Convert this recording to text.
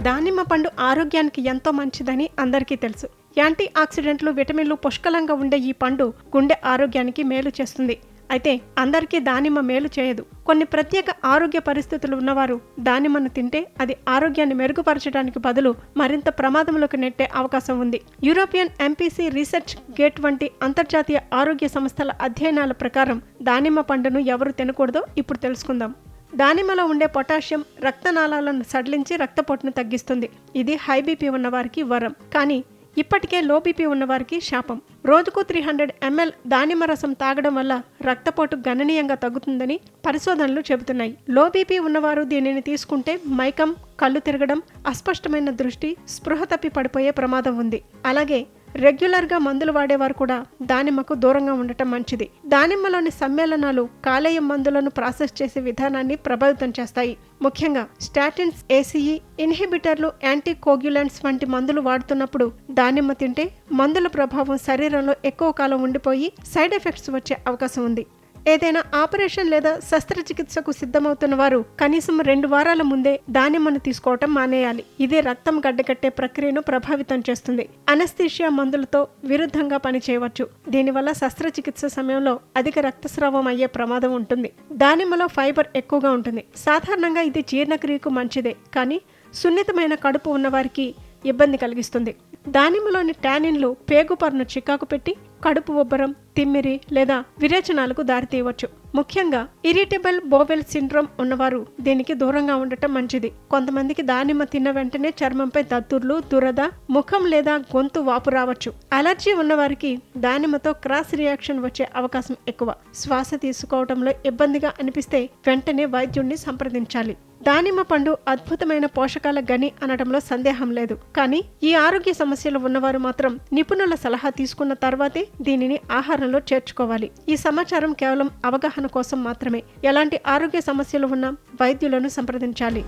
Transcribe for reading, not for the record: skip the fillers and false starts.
దానిమ్మ పండు ఆరోగ్యానికి ఎంతో మంచిదని అందరికీ తెలుసు. యాంటీ ఆక్సిడెంట్లు, విటమిన్లు పుష్కలంగా ఉండే ఈ పండు గుండె ఆరోగ్యానికి మేలు చేస్తుంది. అయితే అందరికీ దానిమ్మ మేలు చేయదు. కొన్ని ప్రత్యేక ఆరోగ్య పరిస్థితులు ఉన్నవారు దానిమ్మను తింటే అది ఆరోగ్యాన్ని మెరుగుపరచడానికి బదులు మరింత ప్రమాదంలోకి నెట్టే అవకాశం ఉంది. యూరోపియన్ ఎంపీసీ రీసెర్చ్ గేట్ వంటి అంతర్జాతీయ ఆరోగ్య సంస్థల అధ్యయనాల ప్రకారం దానిమ్మ పండును ఎవరు తినకూడదో ఇప్పుడు తెలుసుకుందాం. దానిమ్మలో ఉండే పొటాషియం రక్తనాళాలను సడలించి రక్తపోటును తగ్గిస్తుంది. ఇది హై బీపీ ఉన్నవారికి వరం, కానీ ఇప్పటికే లో బీపీ ఉన్నవారికి శాపం. రోజుకు 300 ml దానిమ్మ రసం తాగడం వల్ల రక్తపోటు గణనీయంగా తగ్గుతుందని పరిశోధనలు చెబుతున్నాయి. లో బీపీ ఉన్నవారు దీనిని తీసుకుంటే మైకం, కళ్ళు తిరగడం, అస్పష్టమైన దృష్టి, స్పృహ తప్పి పడిపోయే ప్రమాదం ఉంది. అలాగే రెగ్యులర్గా మందులు వాడేవారు కూడా దానిమ్మకు దూరంగా ఉండటం మంచిది. దానిమ్మలోని సమ్మేళనాలు కాలేయం మందులను ప్రాసెస్ చేసే విధానాన్ని ప్రభావితం చేస్తాయి. ముఖ్యంగా స్టాటిన్స్, ఏసీఈ ఇన్హిబిటర్లు, యాంటీ కోగ్యులెంట్స్ వంటి మందులు వాడుతున్నప్పుడు దానిమ్మ తింటే మందుల ప్రభావం శరీరంలో ఎక్కువ కాలం ఉండిపోయి సైడ్ ఎఫెక్ట్స్ వచ్చే అవకాశం ఉంది. ఏదైనా ఆపరేషన్ లేదా శస్త్రచికిత్సకు సిద్ధమవుతున్న వారు కనీసం 2 వారాల ముందే దానిమ్మను తీసుకోవటం మానేయాలి. ఇది రక్తం గడ్డకట్టే ప్రక్రియను ప్రభావితం చేస్తుంది. అనస్థీషియా మందులతో విరుద్ధంగా పనిచేయవచ్చు. దీనివల్ల శస్త్రచికిత్స సమయంలో అధిక రక్తస్రావం అయ్యే ప్రమాదం ఉంటుంది. దానిమ్మలో ఫైబర్ ఎక్కువగా ఉంటుంది. సాధారణంగా ఇది జీర్ణక్రియకు మంచిదే, కానీ సున్నితమైన కడుపు ఉన్నవారికి ఇబ్బంది కలిగిస్తుంది. దానిమ్మలోని టానిన్లు పేగుపొరను చికాకు పెట్టి కడుపు ఉబ్బరం, తిమ్మిరి లేదా విరేచనాలకు దారితీయవచ్చు. ముఖ్యంగా ఇరిటబుల్ బోవెల్ సిండ్రోమ్ ఉన్నవారు దీనికి దూరంగా ఉండటం మంచిది. కొంతమందికి దానిమ్మ తిన్న వెంటనే చర్మంపై దద్దుర్లు, దురద, ముఖం లేదా గొంతు వాపు రావచ్చు. అలర్జీ ఉన్నవారికి దానిమ్మతో క్రాస్ రియాక్షన్ వచ్చే అవకాశం ఎక్కువ. శ్వాస తీసుకోవడంలో ఇబ్బందిగా అనిపిస్తే వెంటనే వైద్యుడిని సంప్రదించాలి. దానిమ్మ పండు అద్భుతమైన పోషకాల గని అనడంలో సందేహం లేదు, కానీ ఈ ఆరోగ్య సమస్యలు ఉన్నవారు మాత్రం నిపుణుల సలహా తీసుకున్న తర్వాతే దీనిని ఆహారంలో చేర్చుకోవాలి. ఈ సమాచారం కేవలం అవగాహన కోసం మాత్రమే. ఎలాంటి ఆరోగ్య సమస్యలు ఉన్నా వైద్యులను సంప్రదించాలి.